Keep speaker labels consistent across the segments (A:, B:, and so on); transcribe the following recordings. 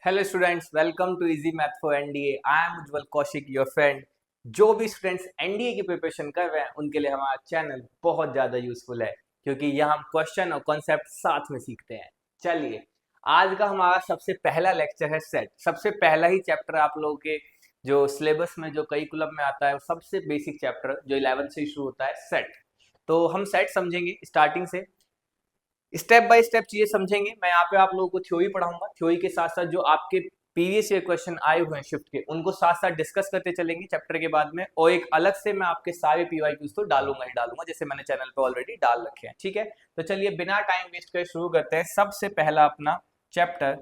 A: Hello students, welcome to easy math for NDA. I am Ujjwal Kaushik, your friend. जो भी students NDA की preparation कर रहे हैं उनके लिए हमारा चैनल बहुत ज़्यादा यूजफुल है, क्योंकि यहाँ हम क्वेश्चन और कॉन्सेप्ट साथ में सीखते हैं। चलिए, आज का हमारा सबसे पहला लेक्चर है सेट। सबसे पहला ही चैप्टर आप लोगों के जो सिलेबस में, जो करिकुलम में आता है, सबसे बेसिक चैप्टर जो 11th से शुरू होता है, सेट। तो हम सेट समझेंगे स्टार्टिंग से, स्टेप बाय स्टेप चीजें समझेंगे। मैं यहाँ पे आप लोगों को थ्योरी पढ़ाऊंगा, थ्योरी के साथ साथ जो आपके प्रीवियस ईयर क्वेश्चन आए हुए हैं शिफ्ट के, उनको साथ साथ डिस्कस करते चलेंगे चैप्टर के बाद में। और एक अलग से मैं आपके सारे पीवाईक्यूज तो डालूंगा ही डालूंगा, जैसे मैंने चैनल पे ऑलरेडी डाल रखे हैं। ठीक है, तो चलिए बिना टाइम वेस्ट करे शुरू करते हैं। सबसे पहला अपना चैप्टर,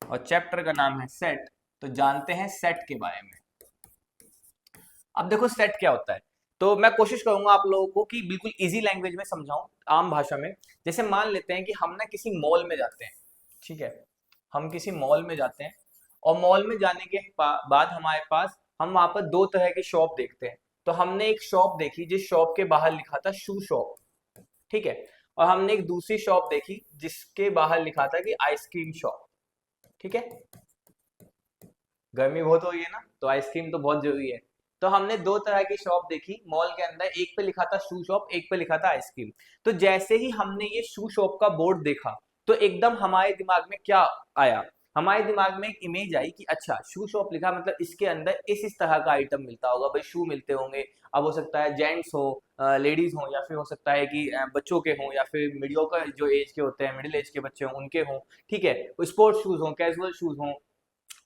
A: और चैप्टर का नाम है सेट। तो जानते हैं सेट के बारे में। अब देखो सेट क्या होता है, तो मैं कोशिश करूंगा आप लोगों को कि बिल्कुल इजी लैंग्वेज में समझाऊं, आम भाषा में। जैसे मान लेते हैं कि हम ना किसी मॉल में जाते हैं, ठीक है, हम किसी मॉल में जाते हैं, और मॉल में जाने के बाद हमारे पास, हम वहां पर दो तरह की शॉप देखते हैं। तो हमने एक शॉप देखी जिस शॉप के बाहर लिखा था शू शॉप, ठीक है, और हमने एक दूसरी शॉप देखी जिसके बाहर लिखा था कि आइसक्रीम शॉप। ठीक है, गर्मी बहुत हो रही है ना, तो आइसक्रीम तो बहुत जरूरी है। तो हमने दो तरह की शॉप देखी मॉल के अंदर, एक पे लिखा था शू शॉप, एक पे लिखा था आइसक्रीम। तो जैसे ही हमने ये शू शॉप का बोर्ड देखा, तो एकदम हमारे दिमाग में क्या आया, हमारे दिमाग में एक इमेज आई कि अच्छा, शू शॉप लिखा मतलब इसके अंदर इस तरह का आइटम मिलता होगा, भाई शू मिलते होंगे। अब हो सकता है जेंट्स हो, लेडीज हो, या फिर हो सकता है कि बच्चों के हों, या फिर मीडियोकर जो एज के होते हैं, मिडिल एज के बच्चे हों, उनके हों। ठीक है, स्पोर्ट्स शूज हों, कैजुअल शूज हों,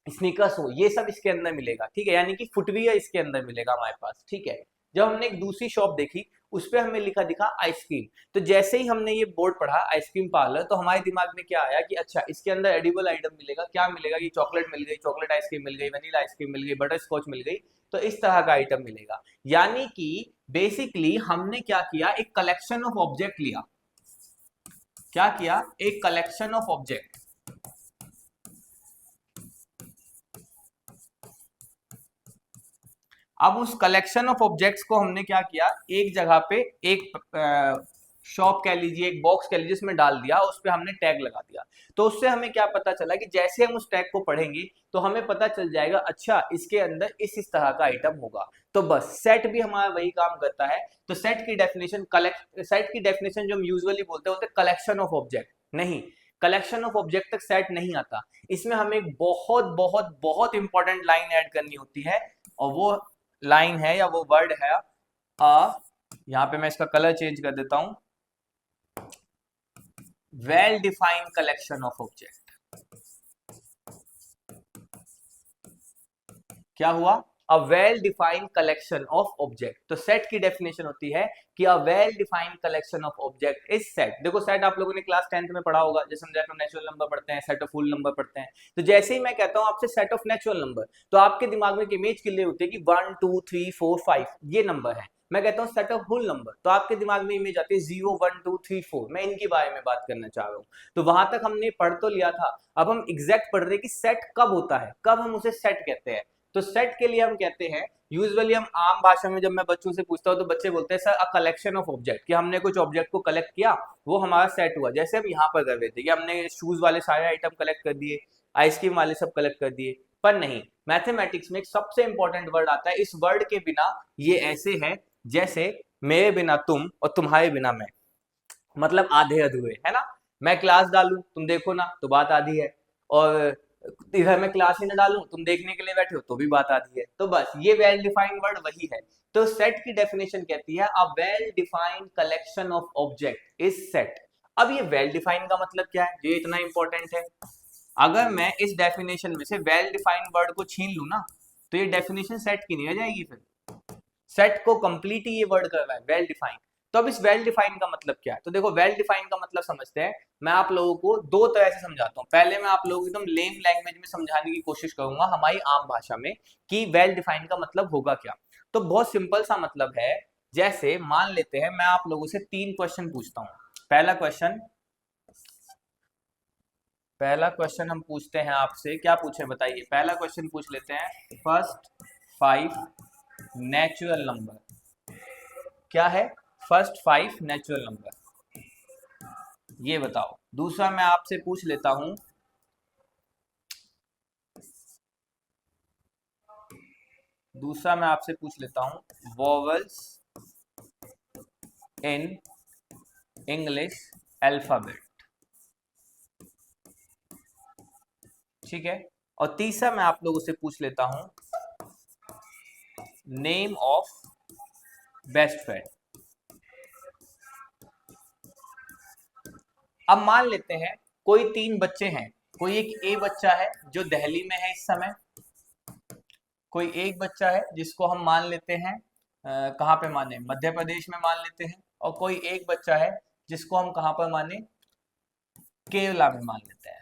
A: स्नीकर्स हो, ये सब इसके अंदर मिलेगा। ठीक है, यानी कि फुटवियर इसके अंदर मिलेगा हमारे पास। ठीक है, जब हमने एक दूसरी शॉप देखी, उस पर हमें लिखा दिखा आइसक्रीम। तो जैसे ही हमने ये बोर्ड पढ़ा आइसक्रीम पार्लर, तो हमारे दिमाग में क्या आया कि अच्छा, इसके अंदर एडिबल आइटम मिलेगा। क्या मिलेगा, कि चॉकलेट मिल गई, चॉकलेट आइसक्रीम मिल गई, वनीला आइसक्रीम मिल गई, बटर स्कॉच मिल गई। तो इस तरह का आइटम मिलेगा। यानी कि बेसिकली हमने क्या किया, एक कलेक्शन ऑफ ऑब्जेक्ट लिया। क्या किया, एक कलेक्शन ऑफ ऑब्जेक्ट। अब उस कलेक्शन ऑफ ऑब्जेक्ट्स को हमने क्या किया, एक जगह पे एक शॉप कह लीजिए, एक बॉक्स कह लीजिए, उसमें डाल दिया, उस पर हमने टैग लगा दिया। तो उससे हमें क्या पता चला कि जैसे हम उस टैग को पढ़ेंगे तो हमें पता चल जाएगा, अच्छा इसके अंदर इस तरह का आइटम होगा। तो बस सेट भी हमारा वही काम करता है। तो सेट की डेफिनेशन जो हम यूजुअली बोलते हैं कलेक्शन ऑफ ऑब्जेक्ट नहीं, कलेक्शन ऑफ ऑब्जेक्ट तक सेट नहीं आता। इसमें हमें एक बहुत बहुत बहुत इंपॉर्टेंट लाइन ऐड करनी होती है, और वो लाइन है या वो वर्ड है अ, यहाँ पे मैं इसका कलर चेंज कर देता हूं, well defined collection of object. क्या हुआ, a well defined collection of object. तो सेट की डेफिनेशन होती है कि a well defined collection of object is set. देखो सेट आप लोगों ने क्लास 10th में पढ़ा होगा, जैसे हम सेट ऑफ नेचुरल नंबर पढ़ते हैं, सेट ऑफ फुल नंबर पढ़ते हैं। तो जैसे ही मैं कहता हूं आपसे सेट ऑफ नेचुरल नंबर, तो आपके दिमाग में एक इमेज क्लियर होती है कि 1 2 3 4 5 ये नंबर है। मैं कहता हूँ सेट ऑफ होल नंबर, तो आपके दिमाग में इमेज आती है 0 1 2 3 4। मैं इनके बारे में बात करना चाह रहा हूँ। तो वहां तक हमने पढ़ तो लिया था, अब हम एग्जैक्ट पढ़ रहे हैं कि सेट कब होता है, कब हम उसे सेट कहते हैं। तो सेट के लिए हम कहते हैं, यूजुअली हम आम भाषा में जब मैं बच्चों से पूछता हूँ तो बच्चे बोलते हैं sir a collection of object, कि हमने कुछ ऑब्जेक्ट को कलेक्ट किया, वो हमारा सेट हुआ। जैसे हम यहाँ पर कर रहे थे कि हमने शूज वाले सारे आइटम कलेक्ट कर दिए, आइसक्रीम वाले सब कलेक्ट कर दिए। पर नहीं, मैथमेटिक्स में एक सबसे इंपॉर्टेंट वर्ड आता है, इस वर्ड के बिना ये ऐसे है जैसे मेरे बिना तुम और तुम्हारे बिना मैं, मतलब आधे अधूरे, है ना। मैं क्लास डालूं तुम देखो ना, तो बात आधी है। और इधर मैं क्लास ही ना डालूं, तुम देखने के लिए बैठे हो, तो भी बात आधी है। तो बस ये वेल डिफाइंड वर्ड वही है। तो सेट की डेफिनेशन कहती है a well defined collection of object is set. अब ये वेल डिफाइंड का मतलब क्या है, ये इतना इंपॉर्टेंट है। अगर मैं इस डेफिनेशन में से वेल डिफाइंड वर्ड को छीन लूं ना, तो ये डेफिनेशन सेट की नहीं रह जाएगी। फिर सेट को कंप्लीट ही ये वर्ड कर रहा है, वेल डिफाइंड। तो अब इस वेल डिफाइंड का मतलब क्या है, तो देखो वेल डिफाइंड का मतलब समझते हैं। मैं आप लोगों को दो तरह से समझाता हूँ। पहले मैं आप लोगों को एकदम लेम लैंग्वेज में समझाने की कोशिश करूंगा, हमारी आम भाषा में, कि वेल डिफाइंड का मतलब होगा क्या। तो बहुत सिंपल सा मतलब है, जैसे मान लेते हैं मैं आप लोगों से तीन क्वेश्चन पूछता हूँ। पहला क्वेश्चन पहला क्वेश्चन हम पूछते हैं आपसे, क्या पूछे बताइए। पहला क्वेश्चन पूछ लेते हैं, फर्स्ट 5 नेचुरल नंबर। क्या है, फर्स्ट 5 नेचुरल नंबर, ये बताओ। दूसरा मैं आपसे पूछ लेता हूं, दूसरा मैं आपसे पूछ लेता हूं वोवेल्स इन इंग्लिश अल्फाबेट, ठीक है। और तीसरा मैं आप लोगों से पूछ लेता हूं नेम ऑफ बेस्ट फ्रेंड। अब मान लेते हैं कोई तीन बच्चे हैं, कोई एक ए बच्चा है जो दिल्ली में है इस समय, कोई एक बच्चा है जिसको हम मान लेते हैं कहाँ पे माने, मध्य प्रदेश में मान लेते हैं, और कोई एक बच्चा है जिसको हम कहाँ पर माने, केरला में मान लेते हैं,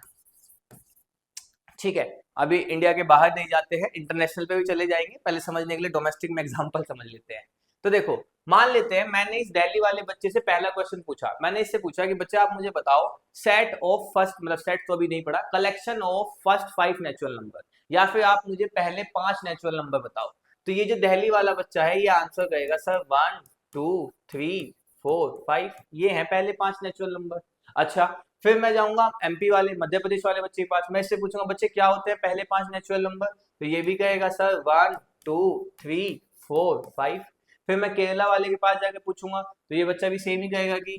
A: ठीक है। अभी इंडिया के बाहर नहीं जाते हैं, इंटरनेशनल पे भी चले जाएंगे, पहले समझने के लिए डोमेस्टिक में एग्जांपल समझ लेते हैं। तो देखो मान लेते हैं मैंने इस दिल्ली वाले बच्चे से पहला क्वेश्चन पूछा, मैंने इससे पूछा कि बच्चे आप मुझे बताओ सेट ऑफ फर्स्ट, मतलब सेट तो अभी नहीं पढ़ा, collection of first 5 natural number, या फिर आप मुझे पहले 5 नेचुरल नंबर बताओ। तो ये जो दिल्ली वाला बच्चा है ये आंसर करेगा सर 1 2 3 4 5, ये है पहले 5 नेचुरल नंबर। अच्छा फिर मैं जाऊंगा एमपी वाले, मध्य प्रदेश वाले बच्चे के पास, मैं इससे पूछूंगा बच्चे क्या होते हैं पहले 5 नेचुरल नंबर, तो ये भी कहेगा सर 1 2 3 4 5। फिर मैं केरला वाले के पास जाके पूछूंगा तो ये बच्चा भी सेम ही कहेगा कि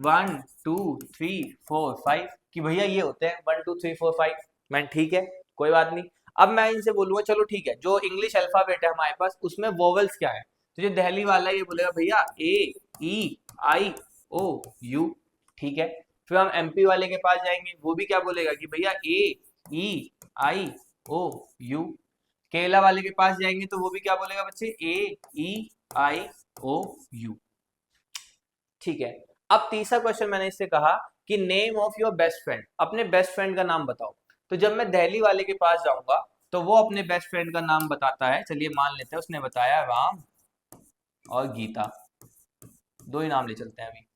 A: 1 2 3 4 5, कि भैया ये होते हैं 1 2 3 4 5। मैं ठीक है कोई बात नहीं। अब मैं इनसे बोलूंगा चलो ठीक है जो इंग्लिश अल्फाबेट है हमारे पास उसमें वोवेल्स क्या है, तो जो दिल्ली वाला ये बोलेगा भैया ए ई आई ओ यू, ठीक है। फिर हम एमपी वाले के पास जाएंगे, वो भी क्या बोलेगा कि भैया ए ई आई ओ यू। केरला वाले के पास जाएंगे तो वो भी क्या बोलेगा बच्चे, ए ई आई ओ यू, ठीक है। अब तीसरा क्वेश्चन मैंने इससे कहा कि name of your best friend, अपने बेस्ट फ्रेंड का नाम बताओ। तो जब मैं दिल्ली वाले के पास जाऊंगा तो वो अपने बेस्ट फ्रेंड का नाम बताता है, चलिए मान लेते हैं उसने बताया राम और गीता, दो ही नाम ले चलते हैं अभी।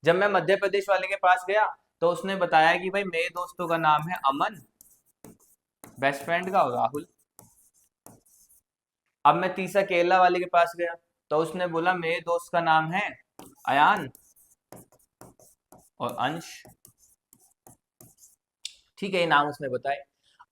A: जब मैं मध्य प्रदेश वाले के पास गया तो उसने बताया कि भाई मेरे दोस्तों का नाम है अमन, बेस्ट फ्रेंड का, और राहुल। अब मैं तीसरा केरला वाले के पास गया तो उसने बोला मेरे दोस्त का नाम है अयान और अंश, ठीक है, ये नाम उसने बताए।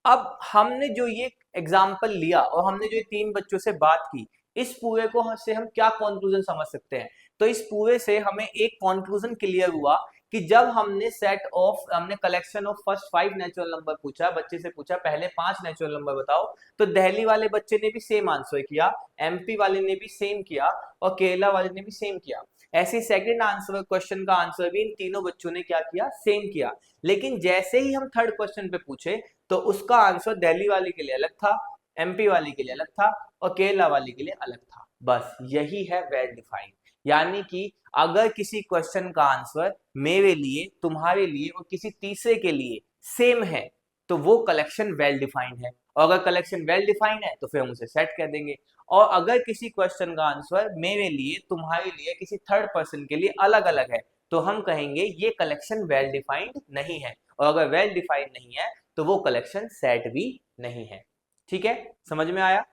A: अब हमने जो ये एग्जाम्पल लिया और हमने जो ये तीन बच्चों से बात की, इस पूरे को से हम क्या कंक्लूजन समझ सकते हैं, तो इस पूरे से हमें एक कंक्लूजन क्लियर हुआ कि जब हमने collection of first 5 natural number पूछा, बच्चे से पूछा पहले 5 नेचुरल नंबर बताओ, तो दिल्ली वाले बच्चे ने भी सेम आंसर किया, एमपी वाले ने भी सेम किया और केरला वाले ने भी सेम किया। ऐसे सेकंड आंसर क्वेश्चन का आंसर भी इन तीनों बच्चों ने क्या किया, सेम किया। लेकिन जैसे ही हम थर्ड क्वेश्चन पे पूछे तो उसका आंसर दिल्ली वाले के लिए अलग था, एमपी वाले के लिए अलग था और केरला वाले के लिए अलग था। बस यही है वेल डिफाइंड, यानी कि अगर किसी क्वेश्चन का आंसर मेरे लिए, तुम्हारे लिए और किसी तीसरे के लिए सेम है तो वो कलेक्शन वेल डिफाइंड है, और अगर कलेक्शन वेल डिफाइंड है तो फिर हम उसे सेट कह देंगे। और अगर किसी क्वेश्चन का आंसर मेरे लिए, तुम्हारे लिए, किसी थर्ड पर्सन के लिए अलग अलग है तो हम कहेंगे ये कलेक्शन वेल डिफाइंड नहीं है, और अगर वेल डिफाइंड नहीं है तो वो कलेक्शन सेट भी नहीं है। ठीक है, समझ में आया?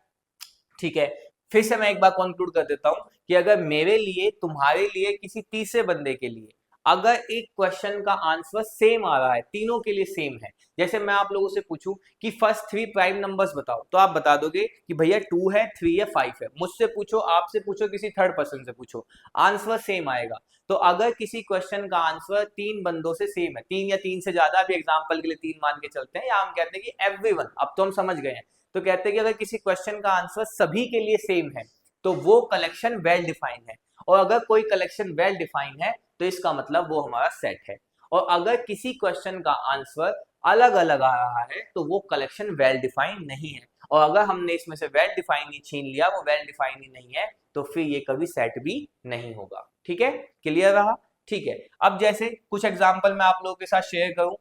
A: ठीक है, फिर से मैं एक बार कंक्लूड कर देता हूं कि अगर मेरे लिए, तुम्हारे लिए, किसी तीसरे बंदे के लिए अगर एक क्वेश्चन का आंसर सेम आ रहा है, तीनों के लिए सेम है, जैसे मैं आप लोगों से पूछूं कि फर्स्ट 3 प्राइम नंबर्स बताओ, तो आप बता दोगे कि भैया 2 है, 3 है, 5 है। मुझसे पूछो, आपसे पूछो, किसी थर्ड पर्सन से पूछो, आंसर सेम आएगा। तो अगर किसी क्वेश्चन का आंसर 3 बंदों से सेम है, 3 या 3 से ज्यादा, अभी एग्जाम्पल के लिए 3 मान के चलते हैं, या हम कहते हैं कि एवरीवन, अब तो हम समझ गए हैं, तो कहते हैं कि अगर किसी क्वेश्चन का आंसर सभी के लिए सेम है तो वो कलेक्शन वेल डिफाइंड है, और अगर कोई कलेक्शन वेल डिफाइंड है तो इसका मतलब वो हमारा सेट है। और अगर किसी क्वेश्चन का आंसर अलग अलग आ रहा है तो वो कलेक्शन वेल डिफाइंड नहीं है, और अगर हमने इसमें से वेल डिफाइंड ही छीन लिया, वो वेल डिफाइंड ही नहीं है, तो फिर ये कभी सेट भी नहीं होगा। ठीक है, क्लियर रहा? ठीक है, अब जैसे कुछ एग्जाम्पल मैं आप लोगों के साथ शेयर करूं,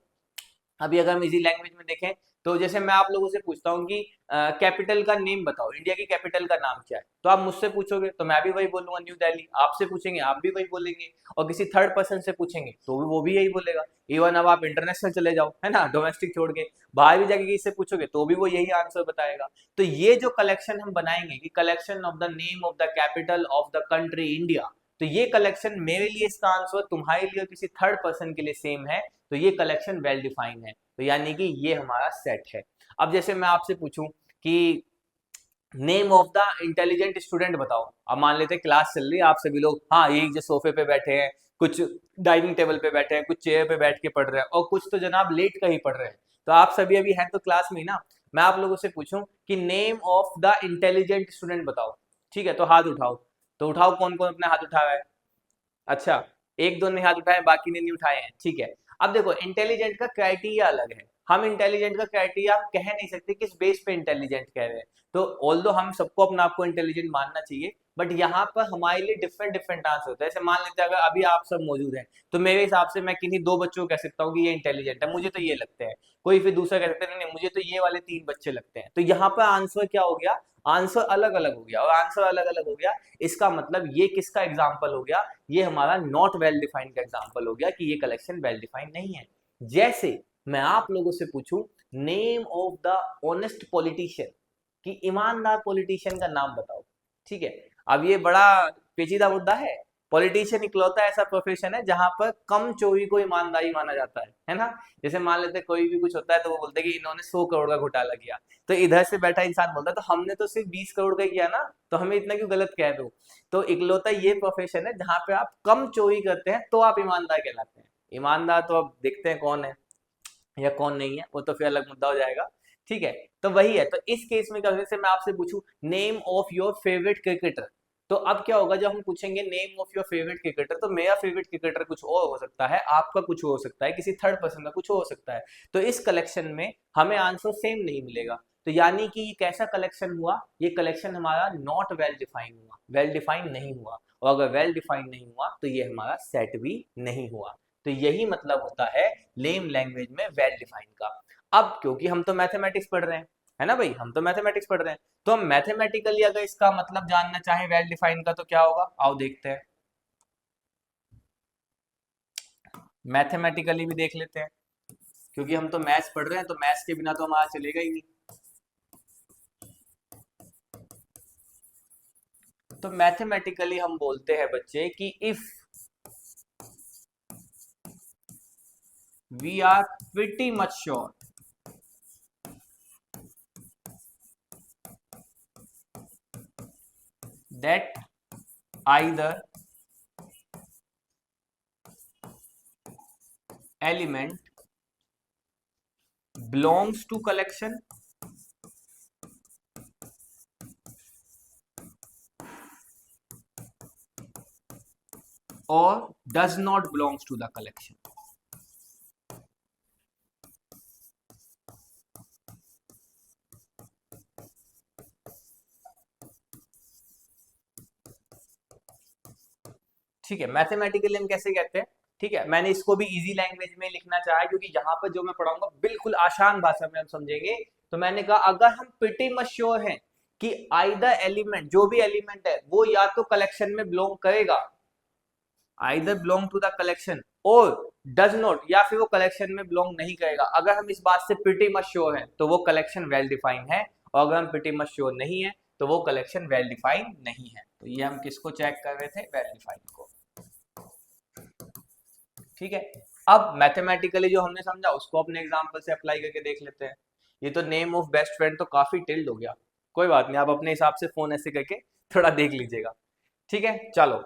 A: अभी अगर हम इजी लैंग्वेज में देखें तो जैसे मैं आप लोगों से पूछता हूँ कि कैपिटल का नेम बताओ, इंडिया की कैपिटल का नाम क्या है, तो आप मुझसे पूछोगे तो मैं भी वही बोलूंगा न्यू दिल्ली, आपसे पूछेंगे आप भी वही बोलेंगे, और किसी थर्ड पर्सन से पूछेंगे तो वो भी यही बोलेगा। इवन अब आप इंटरनेशनल चले जाओ, है ना, डोमेस्टिक छोड़ के बाहर भी जाके किसी से पूछोगे तो भी वो यही आंसर बताएगा। तो ये जो कलेक्शन हम बनाएंगे कि collection of the name of the capital of the country India, तो ये कलेक्शन मेरे लिए इसका आंसर, तुम्हारे लिए किसी थर्ड पर्सन के लिए सेम है, तो ये कलेक्शन वेल डिफाइंड है, तो यानी कि ये हमारा सेट है। अब जैसे मैं आपसे पूछूं कि name of the intelligent student बताओ। अब मान लेते हैं क्लास चल रही है, आप सभी लोग हाँ यही जो सोफे पे बैठे हैं, कुछ डाइनिंग टेबल पे बैठे हैं, कुछ चेयर पे बैठ के पढ़ रहे हैं, और कुछ तो जनाब लेट कर ही पढ़ रहे हैं। तो आप सभी अभी हैं तो क्लास में ही ना। मैं आप लोगों से पूछूं कि name of the intelligent student बताओ, ठीक है, तो हाथ उठाओ। तो उठाओ, कौन कौन अपने हाथ उठा रहा है? अच्छा, एक दो ने हाथ उठाए, बाकी ने नहीं उठाए हैं, ठीक है। अब देखो इंटेलिजेंट का क्राइटेरिया अलग है। हम इंटेलिजेंट का क्राइटेरिया हम कह नहीं सकते किस बेस पे इंटेलिजेंट कह रहे हैं। तो ऑल्दो हम सबको अपना आपको इंटेलिजेंट मानना चाहिए, बट यहाँ पर हमारे लिए डिफरेंट डिफरेंट आंसर होता है। जैसे मान लेते हैं अगर अभी आप सब मौजूद हैं, तो मेरे हिसाब से मैं किन्हीं दो बच्चों को कह सकता हूँ कि ये इंटेलिजेंट है, मुझे तो ये लगते हैं। कोई फिर दूसरा कह सकता है नहीं नहीं, मुझे तो ये वाले तीन बच्चे लगते हैं। तो यहाँ पर आंसर क्या हो गया? आंसर अलग अलग हो गया, और आंसर अलग अलग हो गया इसका मतलब ये किसका एग्जाम्पल हो गया? ये हमारा नॉट वेल डिफाइंड का एग्जाम्पल हो गया कि ये कलेक्शन वेल डिफाइंड नहीं है। जैसे मैं आप लोगों से पूछूं name of the honest politician, कि ईमानदार पॉलिटिशियन का नाम बताओ, ठीक है। अब ये बड़ा पेचीदा मुद्दा है। पॉलिटिशियन इकलौता ऐसा प्रोफेशन है जहां पर कम चोरी को ईमानदारी माना जाता है ना। जैसे मान लेते हैं कोई भी कुछ होता है तो वो बोलते हैं कि इन्होंने 100 करोड़ का घोटाला किया, तो इधर से बैठा इंसान बोलता है तो हमने तो सिर्फ 20 करोड़ का ही किया ना, तो हमें इतना क्यों गलत कह दो। तो इकलौता ये प्रोफेशन है जहां पे आप कम चोरी करते हैं तो आप ईमानदार कहलाते हैं। ईमानदार तो अब देखते हैं कौन है या कौन नहीं है, वो तो फिर अलग मुद्दा हो जाएगा, ठीक है। तो वही है, तो इस केस में क्या होगा, जैसे मैं आपसे पूछूं name of your favourite cricketer, तो अब क्या होगा जब हम पूछेंगे name of your favourite cricketer, तो मेरा फेवरेट क्रिकेटर कुछ और हो सकता है, आपका कुछ और हो सकता है, किसी थर्ड पर्सन का कुछ और हो सकता है। तो इस कलेक्शन में हमें आंसर सेम नहीं मिलेगा। तो यानी कि ये कैसा कलेक्शन हुआ? ये कलेक्शन हमारा नॉट वेल डिफाइन हुआ, वेल डिफाइन नहीं हुआ। और अगर वेल डिफाइन नहीं हुआ तो ये हमारा सेट भी नहीं हुआ। तो यही मतलब होता है लेम लैंग्वेज में वेल डिफाइन का। अब क्योंकि हम तो मैथमेटिक्स पढ़ रहे हैं, है ना भाई, हम तो मैथमेटिक्स पढ़ रहे हैं, तो हम मैथमेटिकली अगर इसका मतलब जानना चाहें वेल डिफाइन का तो क्या होगा, आओ देखते हैं। मैथमेटिकली भी देख लेते हैं, क्योंकि हम तो मैथ्स पढ़ रहे हैं, तो मैथ्स के बिना तो हमारा चलेगा ही नहीं। तो मैथमेटिकली हम बोलते हैं बच्चे कि if we are pretty much sure that either element belongs to collection or does not belongs to the collection। ठीक है, मैथमेटिकली हम कैसे कहते हैं, ठीक है, मैंने इसको भी इजी लैंग्वेज में लिखना चाहा क्योंकि यहाँ पर जो मैं पढ़ाऊंगा बिल्कुल आसान भाषा में हम समझेंगे। तो मैंने कहा अगर हम प्रिटी मच श्योर हैं कि आइदर एलिमेंट, जो भी एलिमेंट है वो या तो कलेक्शन में बिलोंग करेगा, either belong to the collection, और डज नॉट, या फिर वो कलेक्शन में बिलोंग नहीं करेगा। अगर हम इस बात से प्रिटी मच श्योर हैं तो वो कलेक्शन वेल डिफाइन है, और अगर हम प्रिटी मच श्योर नहीं है तो वो कलेक्शन वेल डिफाइन नहीं है। तो ये हम किसको चेक कर रहे थे? वेल डिफाइन को, ठीक है। अब मैथमेटिकली जो हमने समझा उसको अपने एग्जांपल से अप्लाई करके देख लेते हैं। ये तो नेम ऑफ बेस्ट फ्रेंड तो काफी टिल्ड हो गया, कोई बात नहीं, आप अपने हिसाब से फोन ऐसे करके थोड़ा देख लीजिएगा, ठीक है। चलो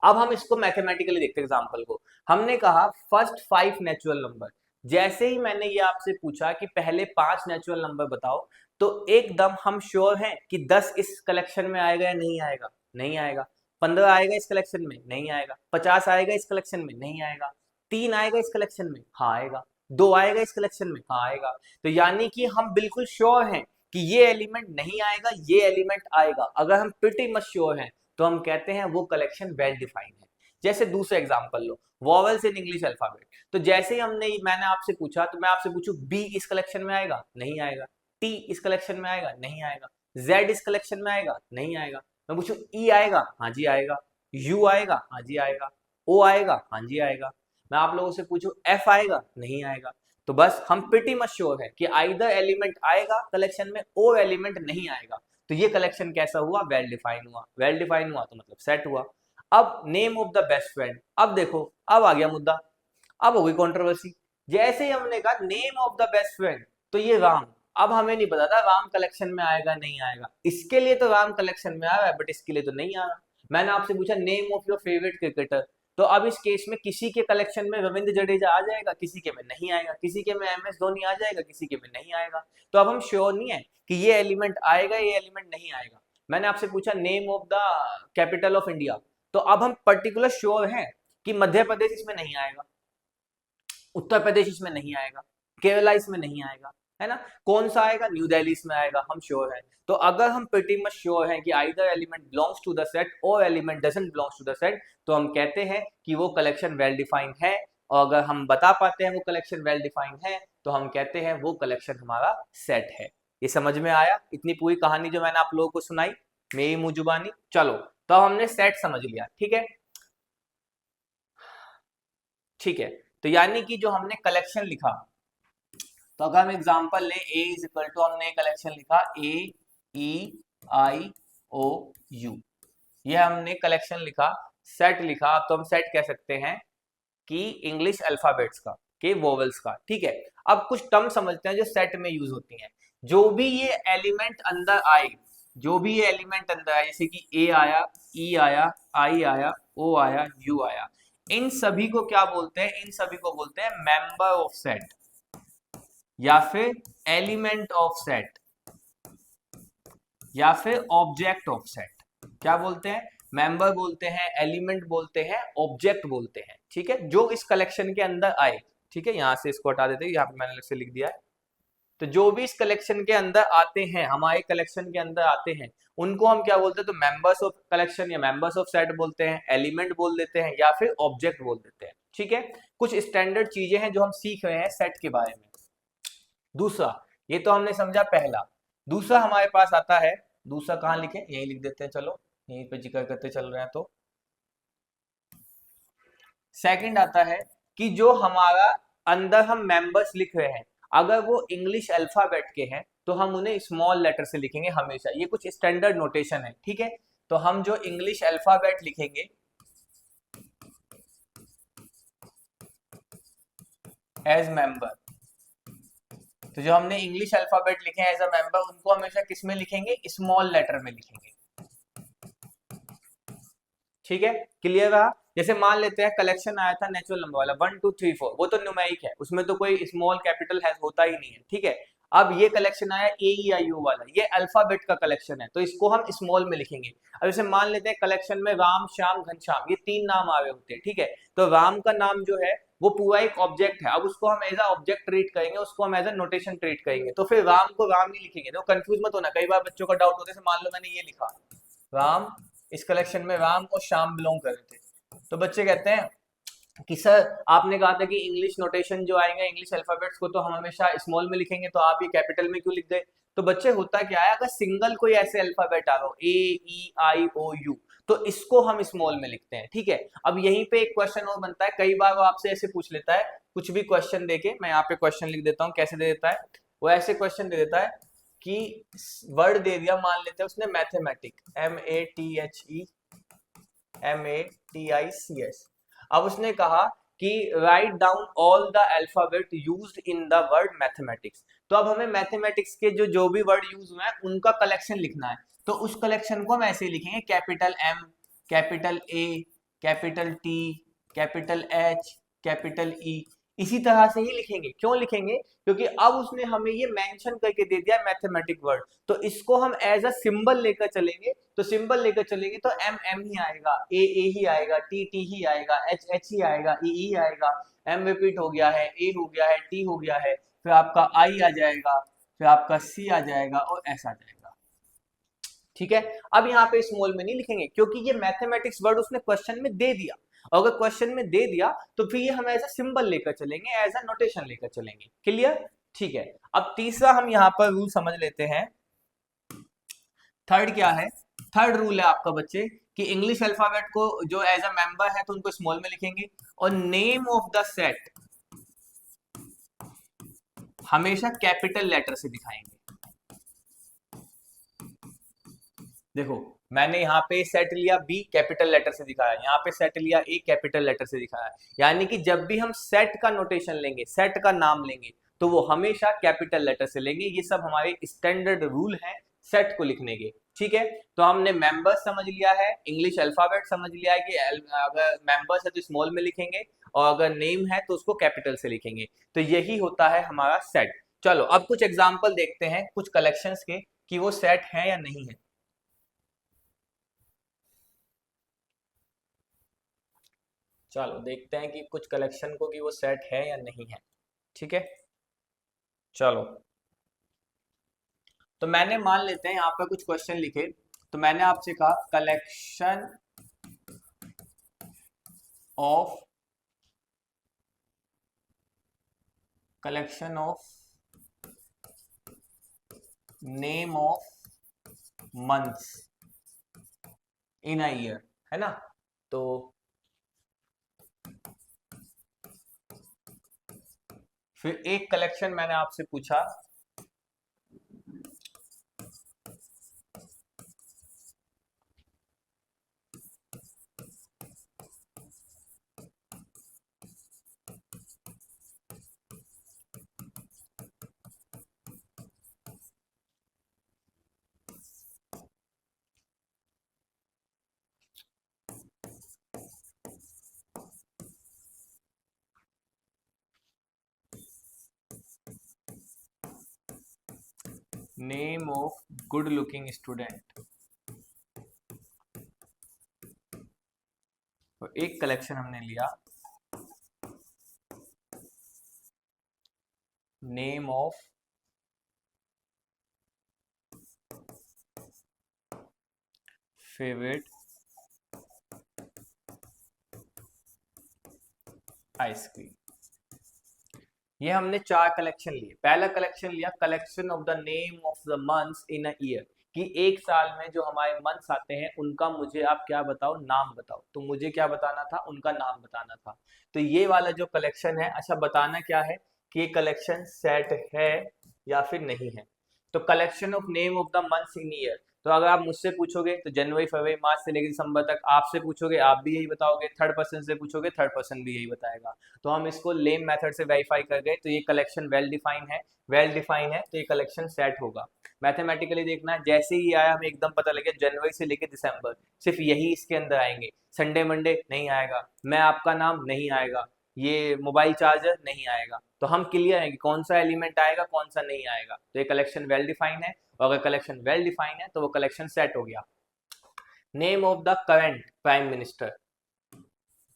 A: अब हम इसको मैथमेटिकली देखते हैं एग्जांपल को। हमने कहा फर्स्ट 5 नेचुरल नंबर, जैसे ही मैंने ये आपसे पूछा कि पहले 5 नेचुरल नंबर बताओ, तो एकदम हम श्योर हैं कि 10 इस कलेक्शन में आएगा या नहीं आएगा? नहीं आएगा। 15 आएगा इस कलेक्शन में? नहीं आएगा। 50 आएगा इस कलेक्शन में? नहीं आएगा। 3 आएगा इस कलेक्शन में? हाँ आएगा। 2 आएगा इस कलेक्शन में? हाँ आएगा। तो यानी कि हम बिल्कुल श्योर हैं कि ये एलिमेंट नहीं आएगा, ये एलिमेंट आएगा। अगर हम प्रिटी मच श्योर हैं तो हम कहते हैं वो कलेक्शन वेल डिफाइंड है। जैसे दूसरा example low, vowels in English alphabet. तो जैसे ही मैंने आपसे पूछा, तो मैं आपसे पूछूं बी इस कलेक्शन में आएगा? नहीं आएगा। टी इस कलेक्शन में आएगा? नहीं आएगा। जेड इस कलेक्शन में आएगा? नहीं आएगा। मैं पूछूं ई आएगा? हाँ जी आएगा। यू आएगा? हाँ जी आएगा। ओ आएगा? हाँ जी आएगा। मैं आप लोगों से पूछूं एफ आएगा? नहीं आएगा। तो बस हम प्रिटी मच श्योर है कि आइदर एलिमेंट आएगा कलेक्शन में, और एलिमेंट नहीं आएगा। तो ये कलेक्शन कैसा हुआ? वेल डिफाइन हुआ। वेल डिफाइन हुआ तो मतलब सेट हुआ। अब name of the best friend, अब देखो अब आ गया मुद्दा, अब हो गई कंट्रोवर्सी। जैसे ही हमने कहा name of the best friend, तो ये राम, अब हमें नहीं पता था राम कलेक्शन में आएगा नहीं आएगा, इसके लिए तो राम कलेक्शन में आ रहा है बट इसके लिए तो नहीं आ रहा। मैंने आपसे पूछा name of your favourite cricketer, तो अब इस केस में किसी के कलेक्शन में रविंद्र जडेजा आ जाएगा, किसी के में नहीं आएगा, किसी के में एम एस धोनी आ जाएगा, किसी के में नहीं आएगा। तो अब हम श्योर नहीं है कि ये एलिमेंट आएगा, ये एलिमेंट नहीं आएगा। मैंने आपसे पूछा name of the capital of India, तो अब हम पर्टिकुलर श्योर हैं कि मध्य प्रदेश इसमें नहीं आएगा, उत्तर प्रदेश इसमें नहीं आएगा, केरला इसमें नहीं आएगा, है ना। कौन सा आएगा, न्यू दिल्ली इसमें आएगा, हम श्योर हैं। तो अगर हम प्रीटी मच श्योर हैं कि either element belongs to the set और element doesn't belongs to the set, तो हम कहते हैं कि वो कलेक्शन वेल डिफाइंड है। और अगर हम बता पाते हैं वो कलेक्शन वेल डिफाइंड है, तो हम कहते हैं वो कलेक्शन हमारा सेट है। ये समझ में आया इतनी पूरी कहानी जो मैंने आप लोगों को सुनाई मेरी मुंह जुबानी। चलो तो हमने सेट समझ लिया, ठीक है। ठीक है, तो यानी कि जो हमने कलेक्शन लिखा, तो अगर हम एग्जांपल ले ए इज इक्वल टू, हमने कलेक्शन लिखा ए ई आई ओ यू, ये हमने कलेक्शन लिखा, सेट लिखा। तो हम सेट कह सकते हैं कि इंग्लिश अल्फाबेट्स का, के वोवेल्स का, ठीक है। अब कुछ टर्म समझते हैं जो सेट में यूज होती हैं। जो भी ये एलिमेंट अंदर आए, जो भी ये एलिमेंट अंदर आए, जैसे कि ए आया, ई आया, आई आया, ओ आया, यू आया, इन सभी को क्या बोलते हैं, इन सभी को बोलते हैं मेंबर ऑफ सेट या फिर एलिमेंट ऑफ सेट या फिर ऑब्जेक्ट ऑफ सेट। क्या बोलते हैं, मेंबर बोलते हैं, एलिमेंट बोलते हैं, ऑब्जेक्ट बोलते हैं, ठीक है, जो इस कलेक्शन के अंदर आए। ठीक है, यहां से इसको हटा देते हैं, यहाँ पे मैंने अलग से लिख दिया है। तो जो भी इस कलेक्शन के अंदर आते हैं, हमारे कलेक्शन के अंदर आते हैं, उनको हम क्या बोलते हैं, तो मेंबर्स ऑफ कलेक्शन या मेंबर्स ऑफ सेट बोलते हैं, एलिमेंट बोल देते हैं या फिर ऑब्जेक्ट बोल देते हैं। ठीक है, कुछ स्टैंडर्ड चीजें हैं जो हम सीख रहे हैं सेट के बारे में। दूसरा, ये तो हमने समझा पहला। दूसरा हमारे पास आता है, दूसरा कहाँ लिखे, यही लिख देते हैं, चलो यहीं पे जिक्र करते चल रहे हैं। तो सेकंड आता है कि जो हमारा अंदर हम मेंबर्स लिख रहे हैं, अगर वो इंग्लिश अल्फाबेट के हैं तो हम उन्हें स्मॉल लेटर से लिखेंगे हमेशा। ये कुछ स्टैंडर्ड नोटेशन है, ठीक है। तो हम जो इंग्लिश अल्फाबेट लिखेंगे एज मेंबर, तो जो हमने इंग्लिश अल्फाबेट लिखे हैं एज अ मेंबर, उनको हमेशा किस में लिखेंगे, स्मॉल लेटर में लिखेंगे। ठीक है, क्लियर रहा। जैसे मान लेते हैं कलेक्शन आया था नेचुरल नंबर वाला 1 2 3 4, वो तो न्यूमेरिक है, उसमें तो कोई स्मॉल कैपिटल है होता ही नहीं है, ठीक है। अब ये कलेक्शन आया ए ई आई यू वाला, ये अल्फाबेट का कलेक्शन है, तो इसको हम स्मॉल में लिखेंगे। अब जैसे मान लेते हैं कलेक्शन में राम श्याम घनश्याम, ये 3 नाम आ रहे होते हैं, ठीक है। तो राम का नाम जो है वो पूरा एक ऑब्जेक्ट है, अब उसको हम एज अ ऑब्जेक्ट ट्रीट करेंगे, उसको हम एज अ नोटेशन ट्रीट करेंगे, तो फिर राम को राम ही लिखेंगे। तो कंफ्यूज मत होना, कई बार बच्चों का डाउट होता है, मान लो मैंने ये लिखा राम, इस कलेक्शन में राम और श्याम बिलोंग कर रहे थे, तो बच्चे कहते हैं कि सर आपने कहा था कि इंग्लिश नोटेशन जो आएंगे इंग्लिश अल्फाबेट्स को तो हम हमेशा स्मॉल में लिखेंगे, तो आप ये कैपिटल में क्यों लिख गए। तो बच्चे होता क्या है, अगर सिंगल कोई ऐसे अल्फाबेट आ रहा हो ए ई आई ओ यू, तो इसको हम स्मॉल में लिखते हैं, ठीक है। अब यहीं पे एक क्वेश्चन और बनता है, कई बार वो आपसे ऐसे पूछ लेता है कुछ भी क्वेश्चन देके, मैं यहाँ पे क्वेश्चन लिख देता हूँ, कैसे दे देता है वो, ऐसे क्वेश्चन दे देता है कि वर्ड दे दिया, मान लेते हैं उसने मैथमेटिक, MATHEMATICS, अब उसने कहा कि write down all the alphabet used in the word mathematics. तो अब हमें मैथमेटिक्स के जो भी वर्ड यूज हुए हैं उनका कलेक्शन लिखना है, तो उस कलेक्शन को हम ऐसे ही लिखेंगे, capital M, capital A, capital T, capital H, capital E, इसी तरह से ही लिखेंगे। क्यों लिखेंगे, क्योंकि अब उसने हमें ये मेंशन करके दे दिया मैथमेटिक वर्ड, तो इसको हम एज अ सिंबल लेकर चलेंगे, तो सिंबल लेकर चलेंगे तो M M ही आएगा, A A ही आएगा, T T ही आएगा, H H ही आएगा, E E आएगा, M रिपीट हो गया है, A हो गया है, T हो गया है, फिर आपका I आ जाएगा, फिर आपका C आ जाएगा और S आ जाएगा। ठीक है, अब यहाँ पे स्मॉल में नहीं लिखेंगे क्योंकि ये मैथमेटिक्स वर्ड उसने क्वेश्चन में दे दिया, और अगर क्वेश्चन में दे दिया तो फिर ये हम एज अ सिंबल लेकर चलेंगे, एज अ नोटेशन लेकर चलेंगे। क्लियर, ठीक है। अब तीसरा हम यहाँ पर रूल समझ लेते हैं। थर्ड क्या है, थर्ड रूल है आपका बच्चे कि इंग्लिश अल्फाबेट को जो एज अ मेंबर है तो उनको स्मॉल में लिखेंगे, और नेम ऑफ द सेट हमेशा कैपिटल लेटर से दिखाएंगे। देखो मैंने यहाँ पे सेट लिया बी, कैपिटल लेटर से दिखाया, यहाँ पे सेट लिया ए, कैपिटल लेटर से दिखाया, यानी कि जब भी हम सेट का नोटेशन लेंगे, सेट का नाम लेंगे, तो वो हमेशा कैपिटल लेटर से लेंगे। ये सब हमारे स्टैंडर्ड रूल हैं सेट को लिखने के। ठीक है, तो हमने मेंबर्स समझ लिया है, इंग्लिश अल्फाबेट समझ लिया है कि अगर मेंबर्स है तो स्मॉल में लिखेंगे और अगर नेम है तो उसको कैपिटल से लिखेंगे। तो यही होता है हमारा सेट। चलो अब कुछ एग्जांपल देखते हैं कुछ कलेक्शंस के कि वो सेट है या नहीं है। चलो देखते हैं कि कुछ कलेक्शन को कि वो सेट है या नहीं है। ठीक है, चलो तो मैंने मान लेते हैं यहाँ पर कुछ क्वेश्चन लिखे। तो मैंने आपसे कहा of collection of name of months in a year, है ना। तो फिर एक कलेक्शन मैंने आपसे पूछा name of good looking student. तो एक कलेक्शन हमने लिया नेम ऑफ फेवरेट आइसक्रीम। ये हमने चार कलेक्शन लिए। पहला कलेक्शन लिया collection of the name of the months in a year, कि एक साल में जो हमारे मंथ्स आते हैं उनका मुझे आप क्या बताओ, नाम बताओ। तो मुझे क्या बताना था, उनका नाम बताना था। तो ये वाला जो कलेक्शन है, अच्छा बताना क्या है कि ये कलेक्शन सेट है या फिर नहीं है। तो collection of name of the months in year, तो अगर आप मुझसे पूछोगे तो जनवरी फरवरी मार्च से लेकर दिसंबर तक, आपसे पूछोगे आप भी यही बताओगे, थर्ड पर्सन से पूछोगे थर्ड पर्सन भी यही बताएगा। तो हम इसको लेम मेथड से वेरीफाई कर गए, तो ये कलेक्शन वेल डिफाइन है। वेल डिफाइन है तो ये कलेक्शन सेट होगा। मैथमेटिकली देखना है, जैसे ही आया हमें एकदम पता लगे जनवरी से लेकर दिसंबर सिर्फ यही इसके अंदर आएंगे। संडे मंडे नहीं आएगा, मैं आपका नाम नहीं आएगा, ये मोबाइल चार्जर नहीं आएगा। तो हम क्लियर है कि कौन सा एलिमेंट आएगा कौन सा नहीं आएगा। तो ये कलेक्शन वेल डिफाइन है, और अगर कलेक्शन वेल डिफाइन है तो वो कलेक्शन सेट हो गया। Name of the current prime minister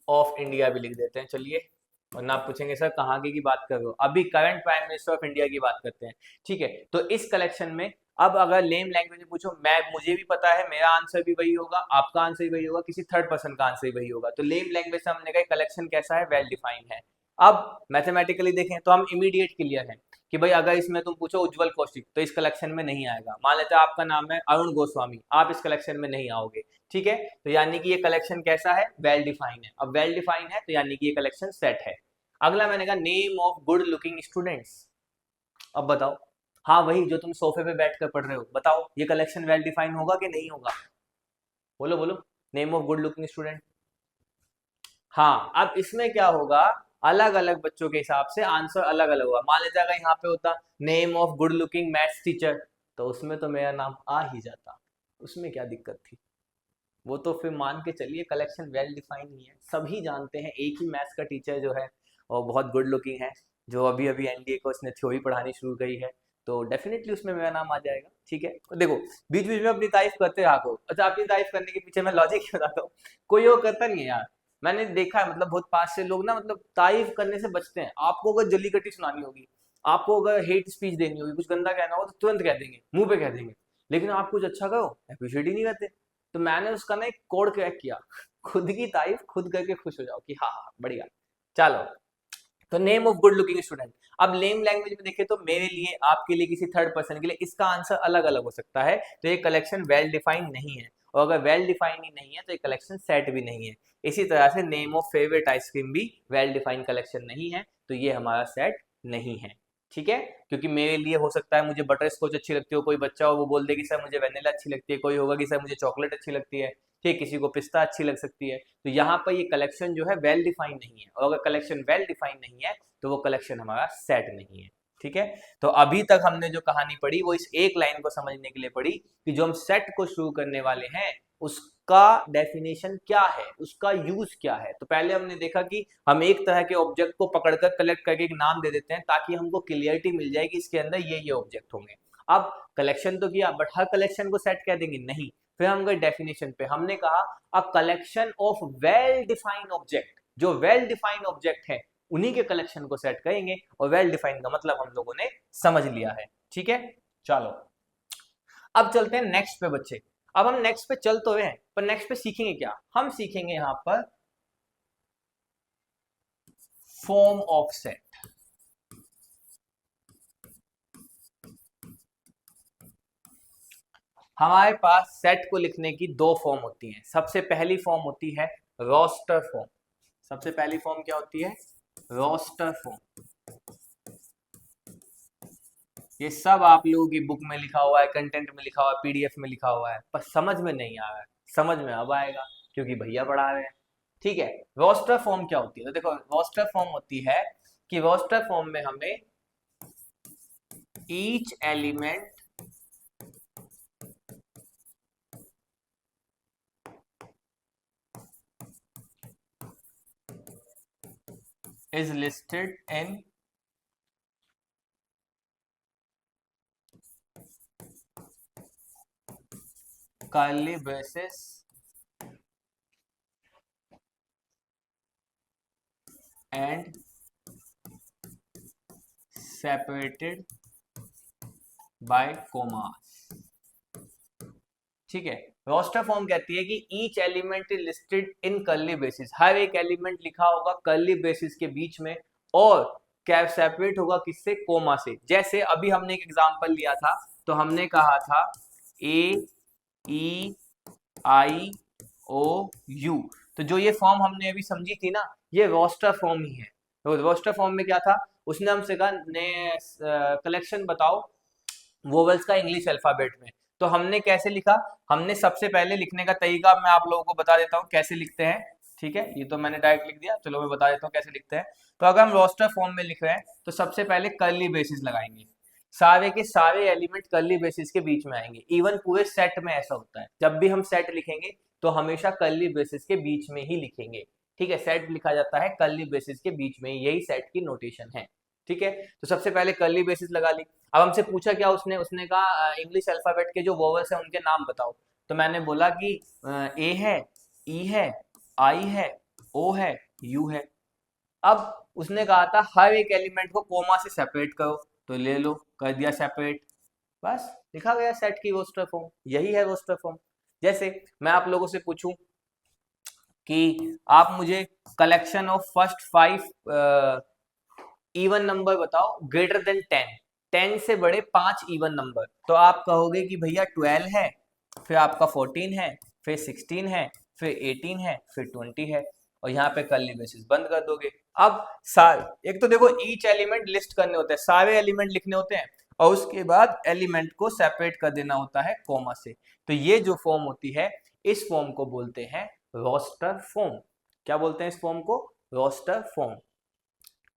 A: of India भी लिख देते हैं, चलिए। और ना पूछेंगे सर कहाँ की बात कर रहे हो, अभी current prime minister of India की बात करते हैं। ठीक है, तो इस कलेक्शन में अब अगर लेम लैंग्वेज में पूछो, मैं मुझे भी पता है मेरा आंसर भी वही होगा, आपका आंसर भी वही होगा, किसी थर्ड पर्सन का आंसर भी वही होगा। तो लेम लैंग्वेज से हमने कहा कलेक्शन कैसा है, वेल डिफाइन है। अब मैथमेटिकली देखें तो हम इमीडिएट क्लियर हैं कि भाई अगर इसमें तुम पूछो उज्जवल कौशिक तो इस कलेक्शन में नहीं आएगा। मान लेते हैं आपका नाम है अरुण गोस्वामी, आप इस कलेक्शन में नहीं आओगे। ठीक है, तो यानी कि ये कलेक्शन कैसा है, वेल डिफाइन है। अब वेल डिफाइन है तो यानी कि ये कलेक्शन सेट है। अगला मैंने कहा name of good looking students. अब बताओ, हाँ वही जो तुम सोफे पे बैठ कर पढ़ रहे हो, बताओ ये कलेक्शन वेल डिफाइन होगा कि नहीं होगा, बोलो बोलो। Name of good looking student, हाँ। अब इसमें क्या होगा, अलग अलग बच्चों के हिसाब से आंसर अलग अलग होगा। मान लीजिए अगर यहाँ पे होता name of good looking maths teacher, तो उसमें तो मेरा नाम आ ही जाता, उसमें क्या दिक्कत थी। वो तो फिर मान के चलिए कलेक्शन वेल डिफाइन ही है। सभी जानते हैं एक ही मैथ्स का टीचर जो है और बहुत गुड लुकिंग है, जो अभी अभी एनडीए को उसने थ्योरी पढ़ानी शुरू करी है, तो डेफिनेटली उसमें मेरा नाम आ जाएगा। ठीक है, तो देखो बीच बीच में अपनी तारीफ करते रहा करो। अच्छा, अपनी तारीफ करने के पीछे मैं लॉजिक ही बताता हूँ, कोई वो करता नहीं है यार। मैंने देखा है, मतलब बहुत पास से लोग ना मतलब तारीफ करने से बचते हैं। आपको अगर जली कटी सुनानी होगी, आपको अगर हेट स्पीच देनी होगी, कुछ गंदा कहना होगा तो तुरंत कह देंगे, मुंह पे कह देंगे। लेकिन आप कुछ अच्छा करो अप्रिशिएट ही नहीं करते। तो मैंने उसका ना एक कोड क्रैक किया, खुद की तारीफ खुद करके खुश हो जाओ कि हाँ हाँ बढ़िया। चलो, तो name of good looking student. अब लेम लैंग्वेज में देखें तो मेरे लिए आपके लिए किसी थर्ड पर्सन के लिए इसका आंसर अलग अलग हो सकता है। तो ये कलेक्शन वेल डिफाइंड नहीं है, और अगर वेल डिफाइंड ही नहीं है तो ये कलेक्शन सेट भी नहीं है। इसी तरह से नेम ऑफ फेवरेट आइसक्रीम भी वेल डिफाइंड कलेक्शन नहीं है, तो ये हमारा सेट नहीं है। ठीक है, क्योंकि मेरे लिए हो सकता है मुझे बटर स्कॉच अच्छी लगती हो, कोई बच्चा हो वो बोल दे कि सर मुझे वेनिला अच्छी लगती है, कोई होगा कि सर मुझे चॉकलेट अच्छी लगती है, ठीक, किसी को पिस्ता अच्छी लग सकती है। तो यहाँ पर ये कलेक्शन जो है वेल डिफाइन नहीं है, और अगर कलेक्शन वेल डिफाइन नहीं है तो वो कलेक्शन हमारा सेट नहीं है। ठीक है, तो अभी तक हमने जो कहानी पढ़ी वो इस एक लाइन को समझने के लिए पढ़ी कि जो हम सेट को शुरू करने वाले हैं उसका डेफिनेशन क्या है, उसका यूज क्या है। तो पहले हमने देखा कि हम एक तरह के ऑब्जेक्ट को पकड़कर कलेक्ट करके एक नाम दे देते हैं ताकि हमको क्लियरिटी मिल जाए कि इसके अंदर ये ऑब्जेक्ट होंगे। अब कलेक्शन तो किया, बट हर कलेक्शन को सेट कह देंगे नहीं। फिर हम गए डेफिनेशन पे, हमने कहा a collection of well defined object, जो वेल डिफाइंड ऑब्जेक्ट है उन्हीं के कलेक्शन को सेट करेंगे, और वेल डिफाइंड का मतलब हम लोगों ने समझ लिया है। ठीक है, चलो अब चलते हैं नेक्स्ट पे बच्चे। अब हम नेक्स्ट पे चल तो हैं, पर नेक्स्ट पे सीखेंगे क्या? हम सीखेंगे यहां पर फॉर्म ऑफ सेट। हमारे पास सेट को लिखने की दो फॉर्म होती हैं। सबसे पहली फॉर्म होती है रोस्टर फॉर्म। सबसे पहली फॉर्म क्या होती है? Roster form. ये सब आप लोगों की बुक में लिखा हुआ है, कंटेंट में लिखा हुआ है, पीडीएफ में लिखा हुआ है, पर समझ में नहीं आ रहा है। समझ में अब आएगा क्योंकि भैया पढ़ा रहे हैं। ठीक है, रोस्टर फॉर्म क्या होती है? तो देखो, रोस्टर फॉर्म होती है कि रोस्टर फॉर्म में हमें each element is listed in curly braces and separated by commas। ठीक है, रोस्टर फॉर्म कहती है कि each element is listed in curly braces, हर एक एलिमेंट लिखा होगा कर्ली ब्रेसेस के बीच में, और क्या सेपरेट होगा किससे? कोमा से। जैसे अभी हमने एक एग्जांपल लिया था, तो हमने कहा था ए ई आई ओ यू, तो जो ये फॉर्म हमने अभी समझी थी ना, ये रोस्टर फॉर्म ही है। तो रोस्टर फॉर्म में क्या था? उसने हमसे कहा ने कलेक्शन बताओ वोवेल्स का इंग्लिश अल्फाबेट में। तो हमने कैसे लिखा? हमने सबसे पहले लिखने का तरीका मैं आप लोगों को बता देता हूँ कैसे लिखते हैं। ठीक है, ये तो मैंने डायरेक्ट लिख दिया, चलो मैं बता देता हूँ कैसे लिखते हैं। तो अगर हम रोस्टर फॉर्म में लिख रहे हैं तो सबसे पहले कर्ली ब्रेसेस लगाएंगे, सारे के सारे एलिमेंट कर्ली ब्रेसेस के बीच में आएंगे। इवन पूरे सेट में ऐसा होता है, जब भी हम सेट लिखेंगे तो हमेशा कर्ली ब्रेसेस के बीच में ही लिखेंगे। ठीक है, सेट लिखा जाता है कर्ली ब्रेसेस के बीच में, यही सेट की नोटेशन है। ठीक है, तो सबसे पहले कर्ली ब्रेसेस लगा ली। अब हमसे पूछा क्या उसने? उसने कहा इंग्लिश अल्फाबेट के जो वोवेल्स हैं उनके नाम बताओ। तो मैंने बोला कि ए है, ई है, आई है, ओ है, यू है। अब उसने कहा था हर एक एलिमेंट को कोमा से सेपरेट करो, तो ले लो, कर दिया सेपरेट, बस लिखा गया सेट की रोस्टर फॉर्म। यही है रोस्टर फॉर्म। जैसे मैं आप लोगों से पूछूं कि आप मुझे collection of first 5 even number बताओ ग्रेटर देन 10, 10 से बड़े 5 इवन नंबर, तो आप कहोगे कि भैया 12 है, फिर आपका 14 है, फिर 16 है, फिर 18 है, फिर 20 है, और यहाँ पे कर्ली ब्रेसेस बंद कर दोगे। अब सारे, एक तो देखो ईच एलिमेंट लिस्ट करने होते हैं, सारे एलिमेंट लिखने होते हैं, और उसके बाद एलिमेंट को सेपरेट कर देना होता है कॉमा से। तो ये जो फॉर्म होती है, इस फॉर्म को बोलते हैं रोस्टर फॉर्म। क्या बोलते हैं इस फॉर्म को? Roster form.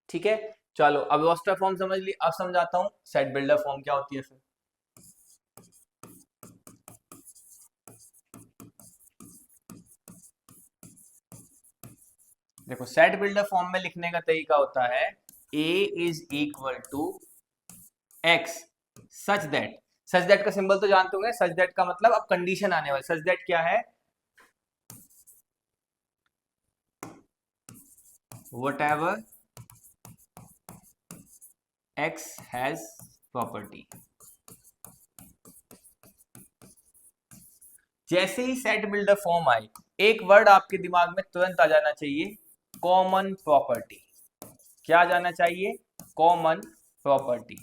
A: ठीक है, चलो अब रोस्टर फॉर्म समझ ली, अब समझाता हूं सेट बिल्डर फॉर्म क्या होती है। फिर देखो, सेट बिल्डर फॉर्म में लिखने का तरीका होता है A is equal to x such that. Such that का सिंबल तो जानते होंगे, सच दैट का मतलब अब कंडीशन आने वाली। सच दैट क्या है? whatever x has property। जैसे ही सेट बिल्डर फॉर्म आई, एक वर्ड आपके दिमाग में तुरंत आ जाना चाहिए, कॉमन प्रॉपर्टी। क्या आ जाना चाहिए? Common property.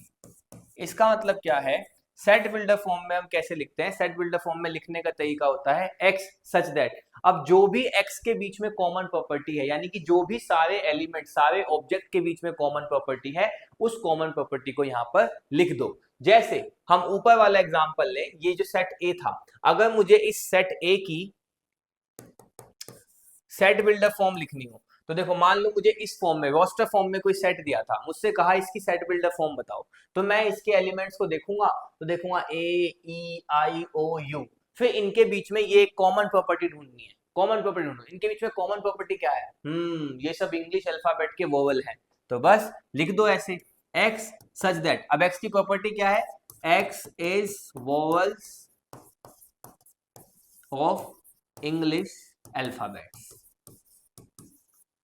A: इसका मतलब क्या है? सेट बिल्डर फॉर्म में हम कैसे लिखते हैं? सेट बिल्डर फॉर्म में लिखने का तरीका होता है एक्स सच दैट। अब जो भी एक्स के बीच में कॉमन प्रॉपर्टी है, यानी कि जो भी सारे एलिमेंट, सारे ऑब्जेक्ट के बीच में कॉमन प्रॉपर्टी है, उस कॉमन प्रॉपर्टी को यहां पर लिख दो। जैसे हम ऊपर वाला एग्जांपल लें, ये जो सेट ए था, अगर मुझे इस सेट ए की सेट बिल्डर फॉर्म लिखनी हो तो देखो मान लो मुझे इस फॉर्म में रोस्टर फॉर्म में कोई सेट दिया था, मुझसे कहा इसकी सेट बिल्डर फॉर्म बताओ, तो मैं इसके एलिमेंट्स को देखूंगा, तो देखूंगा ए ई आई ओ यू, फिर इनके बीच में ये कॉमन प्रॉपर्टी ढूंढनी है, कॉमन प्रॉपर्टी ढूंढो, इनके बीच में कॉमन प्रॉपर्टी क्या है, ये सब इंग्लिश अल्फाबेट के वोवल है, तो बस लिख दो ऐसे x सच दैट, अब x की प्रॉपर्टी क्या है, x is vowels of English alphabets,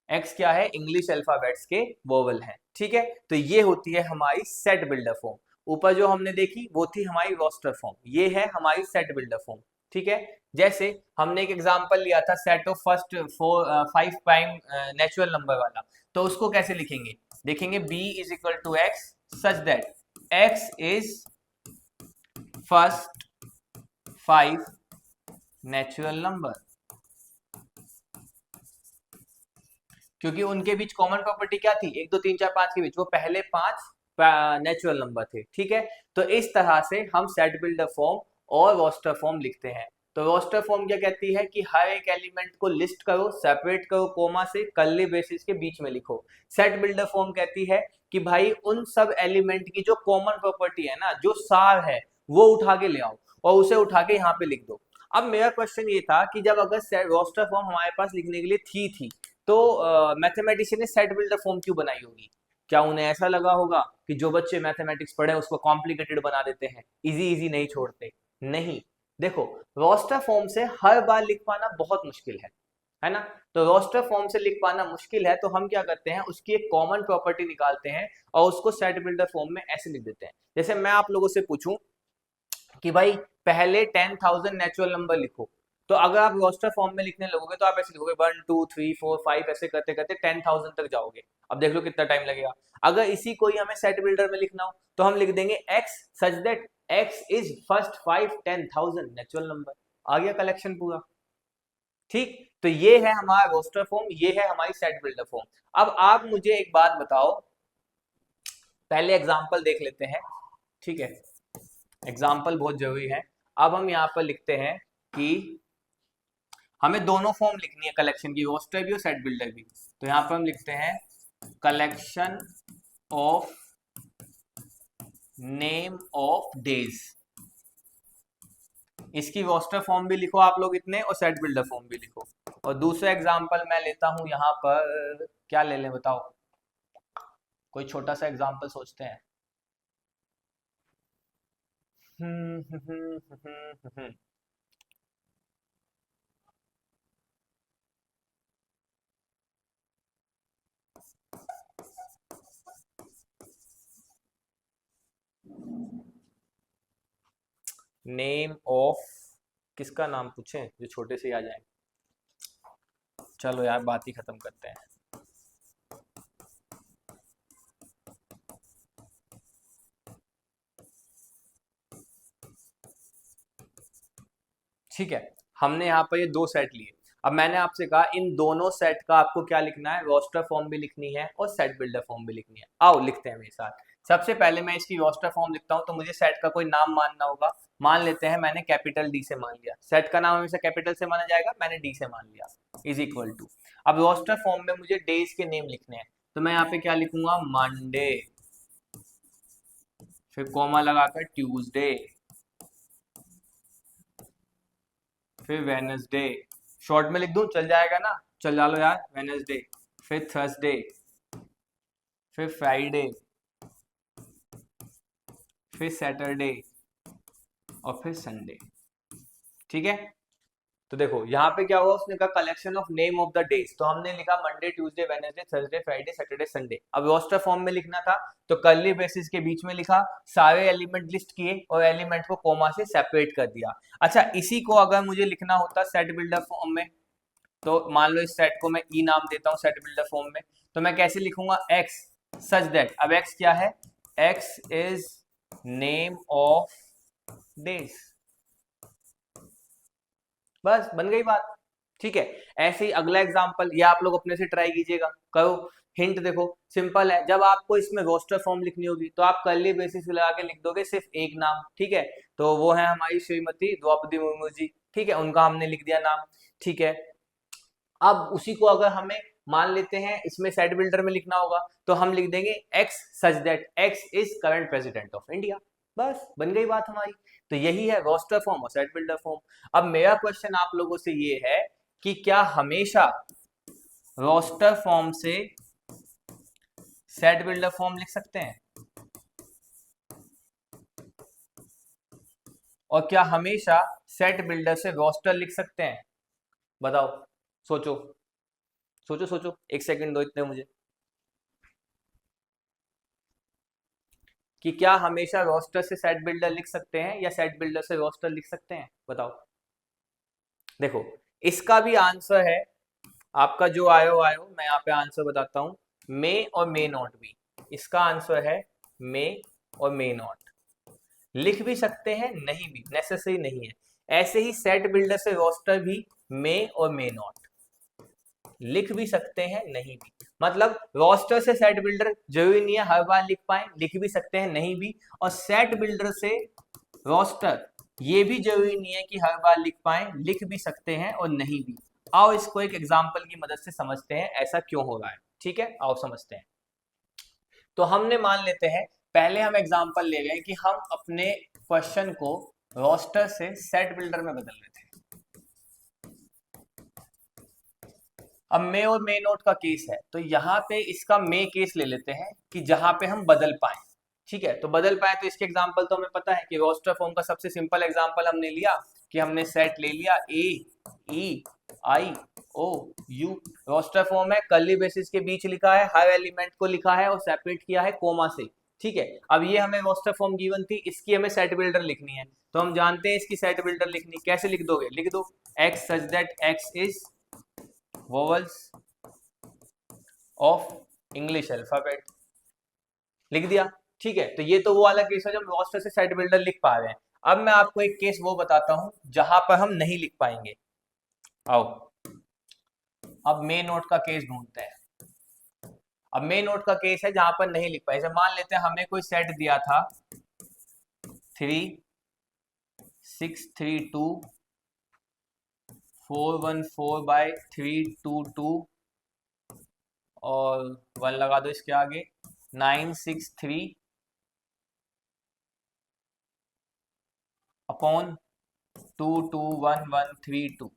A: x क्या है, इंग्लिश अल्फाबेट्स के वोवल है, ठीक है। तो ये होती है हमारी सेट बिल्डर फॉर्म, ऊपर जो हमने देखी वो थी हमारी रोस्टर फॉर्म, ये है हमारी सेट बिल्डर फॉर्म, ठीक है। जैसे हमने एक एग्जांपल लिया था set of first 5 prime natural number वाला, तो उसको कैसे लिखेंगे, देखेंगे b is equal to x such that x is first 5 natural number, क्योंकि उनके बीच कॉमन प्रॉपर्टी क्या थी, 1 2 3 4 5 के बीच वो पहले 5 नेचुरल नंबर थे, ठीक है। तो इस तरह से हम सेट बिल्डर फॉर्म और रोस्टर फॉर्म लिखते हैं। तो रोस्टर फॉर्म क्या कहती है कि हर एक एलिमेंट को लिस्ट करो, सेपरेट करो कोमा से, कर्ली ब्रेसेस के बीच में लिखो। सेट बिल्डर फॉर्म कहती है कि भाई उन सब एलिमेंट की जो कॉमन प्रॉपर्टी है ना, जो सार है, वो उठा के ले आओ और उसे उठा के यहाँ पे लिख दो। अब मेरा क्वेश्चन ये था कि जब अगर रोस्टर फॉर्म हमारे पास लिखने के लिए थी तो मैथमेटिशियन ने सेट बिल्डर फॉर्म क्यों बनाई होगी, क्या उन्हें ऐसा लगा होगा कि जो बच्चे मैथमेटिक्स पढ़े उसको कॉम्प्लिकेटेड बना देते हैं, इजी इजी नहीं छोड़ते, नहीं। देखो रोस्टर फॉर्म से हर बार लिख पाना बहुत मुश्किल है ना, तो रोस्टर फॉर्म से लिख पाना मुश्किल है, तो हम क्या करते हैं उसकी एक कॉमन प्रॉपर्टी निकालते हैं और उसको सेट बिल्डर फॉर्म में ऐसे लिख देते हैं। जैसे मैं आप लोगों से पूछूं कि भाई पहले 10,000 नेचुरल नंबर लिखो, तो अगर आप रोस्टर फॉर्म में लिखने लगोगे तो आप ऐसे लिखोगे 1 2 3 4 5 ऐसे करते करते 10,000 तक जाओगे, अब देख लो कितना टाइम लगेगा। अगर इसी को ही हमें सेट बिल्डर में लिखना हो तो हम लिख देंगे x such that x is first 5 10,000 natural number, आ गया कलेक्शन पूरा, ठीक। तो ये है हमारा रोस्टर फॉर्म, ये है हमारी सेट बिल्डर फॉर्म। अब आप मुझे एक बात बताओ, पहले एग्जाम्पल देख लेते हैं, ठीक है, एग्जाम्पल बहुत जरूरी है। अब हम यहाँ पर लिखते हैं कि हमें दोनों फॉर्म लिखनी है कलेक्शन की, रोस्टर भी और सेट बिल्डर भी, तो यहाँ पर हम लिखते हैं collection of name of days, इसकी रोस्टर फॉर्म भी लिखो आप लोग इतने और सेट बिल्डर फॉर्म भी लिखो। और दूसरा एग्जाम्पल मैं लेता हूं यहाँ पर, क्या ले लें बताओ, कोई छोटा सा एग्जाम्पल सोचते हैं। नेम ऑफ, किसका नाम पूछें जो छोटे से आ जाए, चलो यार बात ही खत्म करते हैं। ठीक है, हमने यहाँ पर ये दो सेट लिए, अब मैंने आपसे कहा इन दोनों सेट का आपको क्या लिखना है, रोस्टर फॉर्म भी लिखनी है और सेट बिल्डर फॉर्म भी लिखनी है। आओ लिखते हैं मेरे साथ। सबसे पहले मैं इसकी रोस्टर फॉर्म लिखता हूँ, तो मुझे सेट का कोई नाम मानना होगा, मान लेते हैं मैंने कैपिटल डी से मान लिया, सेट का नाम हमेशा कैपिटल से माना जाएगा, मैंने डी से मान लिया, इज इक्वल टू। अब रोस्टर फॉर्म में मुझे डेज के नेम लिखने हैं, तो मैं यहाँ पे क्या लिखूंगा, मंडे, फिर कॉमा लगाकर ट्यूसडे, फिर वेनसडे, शॉर्ट में लिख दूं चल जाएगा ना, चल लो यार, वेनसडे, फिर थर्सडे, फिर फ्राइडे, फिर सैटरडे और फिर संडे, ठीक है। तो देखो यहाँ पे क्या हुआ, उसने कहा collection of name of the days, तो हमने लिखा Monday Tuesday Wednesday Thursday Friday Saturday Sunday. अब रोस्टर फॉर्म में लिखना था तो कर्ली ब्रेसेस के बीच में लिखा, सारे एलिमेंट लिस्ट किए और एलिमेंट को कोमा से सेपरेट कर दिया। अच्छा इसी को अगर मुझे लिखना होता सेट बिल्डर फॉर्म में, तो मान लो इस सेट को मैं ई नाम देता हूँ सेट बिल्डर फॉर्म में, तो मैं कैसे लिखूंगा, एक्स सच दैट, अब एक्स क्या है, x is name of days, बस बन गई बात, ठीक है। ऐसे ही अगला एग्जांपल, ये आप लोग अपने से ट्राई कीजिएगा, करो, हिंट देखो सिंपल है, जब आपको इसमें रोस्टर फॉर्म लिखनी होगी तो आप कर्ली बेसिस लगा के लिख दोगे सिर्फ एक नाम, ठीक है, तो वो है हमारी श्रीमती द्रौपदी मुर्मू जी, ठीक है, उनका हमने लिख दिया नाम, ठीक है। अब उसी को अगर हमें मान लेते हैं इसमें सेट बिल्डर में लिखना होगा तो हम लिख देंगे x such that x is current president of India, बस बन गई बात हमारी। तो यही है रोस्टर फॉर्म और सेट बिल्डर फॉर्म। अब मेरा क्वेश्चन आप लोगों से ये है कि क्या हमेशा रोस्टर फॉर्म से सेट बिल्डर फॉर्म लिख सकते हैं, और क्या हमेशा सेट बिल्डर से रोस्टर लिख सकते हैं? बताओ, सोचो सोचो सोचो, एक सेकंड दो इतने मुझे, कि क्या हमेशा रोस्टर से सेट बिल्डर लिख सकते हैं या सेट बिल्डर से रोस्टर लिख सकते हैं? बताओ। देखो, इसका भी आंसर है आपका जो आयो आयो, मैं यहाँ पे आंसर बताता हूं, मे और मे नॉट भी। इसका आंसर है मे और मे नॉट। लिख भी सकते हैं, नहीं भी, नेसेसरी नहीं है। ऐसे ही सेट बिल्डर से रोस्टर भी मे और मे नॉट, लिख भी सकते हैं, नहीं भी। मतलब रोस्टर से सेट बिल्डर जरूरी नहीं है हर बार लिख पाए, लिख भी सकते हैं, नहीं भी। और सेट बिल्डर से रोस्टर ये भी जरूरी नहीं है कि हर बार लिख पाए, लिख भी सकते हैं और नहीं भी। आओ इसको एक एग्जाम्पल की मदद से समझते हैं ऐसा क्यों हो रहा है। ठीक है, आओ समझते हैं। तो हमने मान लेते हैं, पहले हम एग्जाम्पल ले रहे हैं कि हम अपने क्वेश्चन को रोस्टर से सेट बिल्डर में बदल रहे थे। अब मे और मे नोट का केस है, तो यहाँ पे इसका मे केस ले लेते हैं कि जहां पे हम बदल पाए। ठीक है, तो बदल पाए तो इसके एग्जांपल तो हमें पता है कि रोस्टर फॉर्म का सबसे सिंपल एग्जांपल हमने लिया कि हमने सेट ले लिया ए ई आई ओ यू। रोस्टर फॉर्म है, कर्ली बेसिस के बीच लिखा है, हर एलिमेंट को लिखा है और सेपरेट किया है कोमा से। ठीक है, अब ये हमें रोस्टर फॉर्म गिवन थी, इसकी हमें सेट बिल्डर लिखनी है। तो हम जानते हैं इसकी सेट बिल्डर लिखनी, कैसे लिख दोगे? लिख दो x such that x is vowels of English alphabet, लिख दिया। ठीक है, तो ये तो वो वाला केस है जब रोस्टर से सेट बिल्डर लिख पा रहे हैं। अब मैं आपको एक केस वो बताता हूं जहां पर हम नहीं लिख पाएंगे। आओ, अब मे नोट का केस ढूंढते हैं। अब मे नोट का केस है जहां पर नहीं लिख पाए। मान लेते हैं हमें कोई सेट दिया था 3632 414/322 और 1 लगा दो इसके आगे, 963 अपॉन 221132।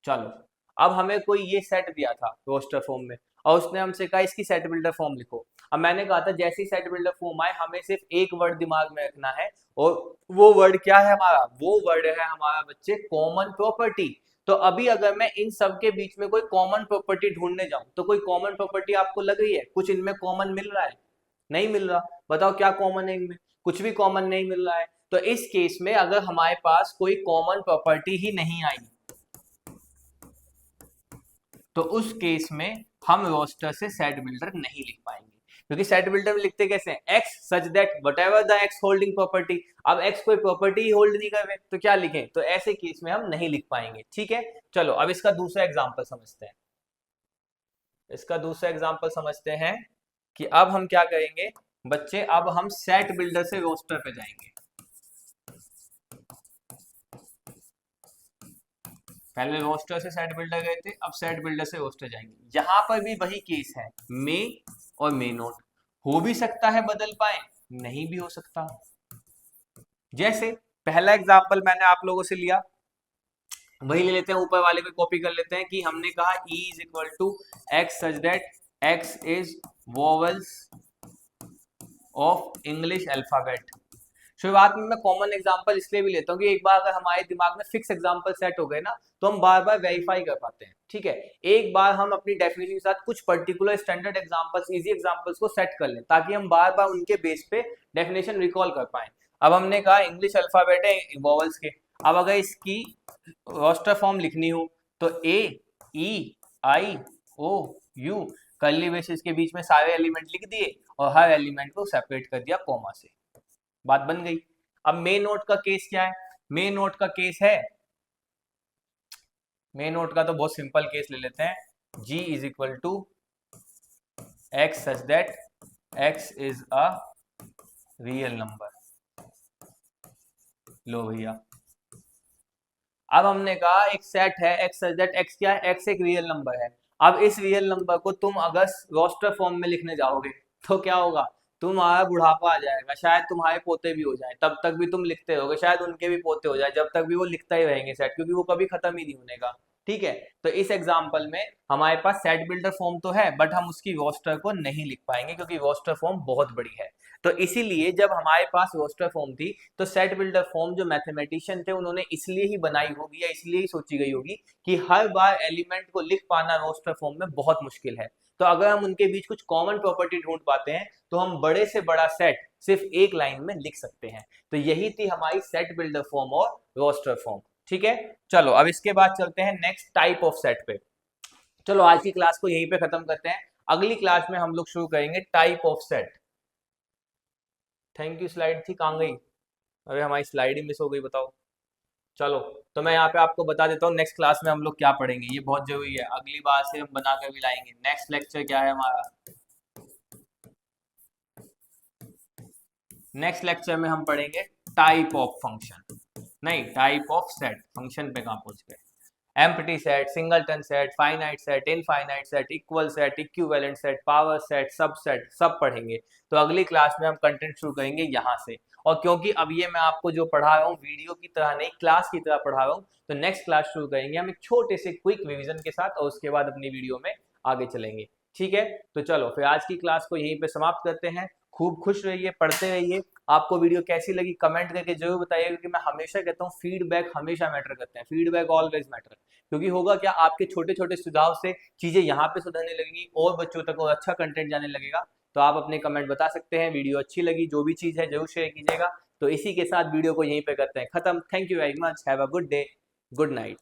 A: चलो, अब हमें कोई ये सेट दिया था रोस्टर फॉर्म में और उसने हमसे कहा इसकी सेट बिल्डर फॉर्म लिखो। अब मैंने कहा था जैसे ही सेट बिल्डर फॉर्म आए हमें सिर्फ एक वर्ड दिमाग में रखना है, और वो वर्ड क्या है हमारा? वो वर्ड है हमारा बच्चे कॉमन प्रॉपर्टी। तो अभी अगर मैं इन सब के बीच में कोई कॉमन प्रॉपर्टी ढूंढने जाऊं तो कोई कॉमन प्रॉपर्टी आपको लग रही है? कुछ इनमें कॉमन मिल रहा है? नहीं मिल रहा। बताओ क्या कॉमन है इनमें? कुछ भी कॉमन नहीं मिल रहा है। तो इस केस में अगर हमारे पास कोई कॉमन प्रॉपर्टी ही नहीं आई तो उस केस में हम रोस्टर से सेट बिल्डर नहीं लिख पाएंगे, क्योंकि सेट बिल्डर में लिखते कैसे हैं? X such that whatever the x holding property. अब एक्स कोई प्रॉपर्टी ही होल्ड नहीं कर रहे तो क्या लिखें? तो ऐसे केस में हम नहीं लिख पाएंगे। ठीक है, चलो अब इसका दूसरा एग्जांपल समझते हैं। इसका दूसरा एग्जांपल समझते हैं कि अब हम क्या करेंगे बच्चे, अब हम सेट बिल्डर से रोस्टर पे जाएंगे। पहले रोस्टर से सेट बिल्डर गए थे, अब सेट बिल्डर से रोस्टर जाएंगे। यहां पर भी वही केस है, मे और मे नोट। हो भी सकता है बदल पाए, नहीं भी हो सकता। जैसे पहला एग्जांपल मैंने आप लोगों से लिया, वही ले लेते हैं, ऊपर वाले को कॉपी कर लेते हैं कि हमने कहा E is equal to x such that x is vowels of English alphabet. शुरुआत में मैं कॉमन एग्जांपल इसलिए भी लेता हूँ कि एक बार अगर हमारे दिमाग में फिक्स एग्जांपल सेट हो गए ना तो हम बार बार वेरीफाई कर पाते हैं। ठीक है, एक बार हम अपनी डेफिनेशन के साथ कुछ particular standard examples, easy examples को सेट कर लें ताकि हम बार बार उनके बेस पे डेफिनेशन रिकॉल कर पाए। अब हमने कहा इंग्लिश अल्फाबेट है वॉवल्स के, अब अगर इसकी रोस्टर फॉर्म लिखनी हो तो ए ई आई ओ यू, कर्ली ब्रेसेस के बीच में सारे एलिमेंट लिख दिए और हर एलिमेंट को सेपरेट कर दिया कॉमा से, बात बन गई। अब मे नोट का केस क्या है? मे नोट का केस है, मे नोट का तो बहुत सिंपल केस ले लेते हैं, G is equal to x such that x is a real number. लो भैया, अब हमने कहा एक सेट है एक्स सच दैट एक्स क्या है? एक्स एक रियल नंबर है। अब इस रियल नंबर को तुम अगर रोस्टर फॉर्म में लिखने जाओगे तो क्या होगा, तुम्हारा बुढ़ापा आ जाएगा, शायद तुम्हारे पोते भी हो जाए, तब तक भी तुम लिखते रहोगे, शायद उनके भी पोते हो जाए, जब तक भी वो लिखता ही रहेंगे सेट, क्योंकि वो कभी खत्म ही नहीं होने का। ठीक है, तो इस एग्जाम्पल में हमारे पास सेट बिल्डर फॉर्म तो है, बट हम उसकी रोस्टर को नहीं लिख पाएंगे क्योंकि रोस्टर फॉर्म बहुत बड़ी है। तो इसीलिए जब हमारे पास रोस्टर फॉर्म थी तो सेट बिल्डर फॉर्म जो मैथमेटिशियन थे उन्होंने इसलिए ही बनाई होगी या इसलिए ही सोची गई होगी कि हर बार एलिमेंट को लिख पाना रोस्टर फॉर्म में बहुत मुश्किल है। तो अगर हम उनके बीच कुछ कॉमन प्रॉपर्टी ढूंढ पाते हैं तो हम बड़े से बड़ा सेट सिर्फ एक लाइन में लिख सकते हैं। तो यही थी हमारी सेट बिल्डर फॉर्म और रोस्टर फॉर्म। ठीक है, चलो अब इसके बाद चलते हैं नेक्स्ट टाइप ऑफ सेट पे। चलो आज की क्लास को यहीं पे खत्म करते हैं, अगली क्लास में हम लोग शुरू करेंगे type of set. Thank you, slide थी कहाँ गई? अरे हमारी स्लाइड ही मिस हो गई, बताओ। चलो, तो मैं यहाँ पे आपको बता देता हूँ नेक्स्ट क्लास में हम लोग क्या पढ़ेंगे, ये बहुत जरूरी है, अगली बार से हम बना कर भी लाएंगे। नेक्स्ट लेक्चर क्या है हमारा, नेक्स्ट लेक्चर में हम पढ़ेंगे टाइप ऑफ फंक्शन, नहीं टाइप ऑफ सेट, फंक्शन पे कहाँ पहुंच गए। Empty set, singleton set, finite set, infinite set, equal set, equivalent set, power set, subset, सब पढ़ेंगे। तो अगली क्लास में हम कंटेंट शुरू करेंगे यहाँ से। और क्योंकि अब ये मैं आपको जो पढ़ा रहा हूँ वीडियो की तरह नहीं, क्लास की तरह पढ़ा रहा हूँ, तो नेक्स्ट क्लास शुरू करेंगे हम एक छोटे से क्विक रिवीजन के साथ और उसके बाद अपनी वीडियो में आगे चलेंगे। ठीक है, तो चलो फिर आज की क्लास को यहीं पे समाप्त करते हैं। खूब खुश रहिए, पढ़ते रहिए। आपको वीडियो कैसी लगी कमेंट करके जरूर बताइए, क्योंकि मैं हमेशा कहता हूँ फीडबैक हमेशा मैटर करते हैं, फीडबैक ऑलवेज मैटर। क्योंकि होगा क्या, आपके छोटे छोटे सुझाव से चीजें यहाँ पे सुधरने लगेंगी और बच्चों तक और अच्छा कंटेंट जाने लगेगा। तो आप अपने कमेंट बता सकते हैं, वीडियो अच्छी लगी जो भी चीज है जरूर शेयर कीजिएगा। तो इसी के साथ वीडियो को यहीं पे करते हैं खत्म। Thank you very much, have a good day, good night.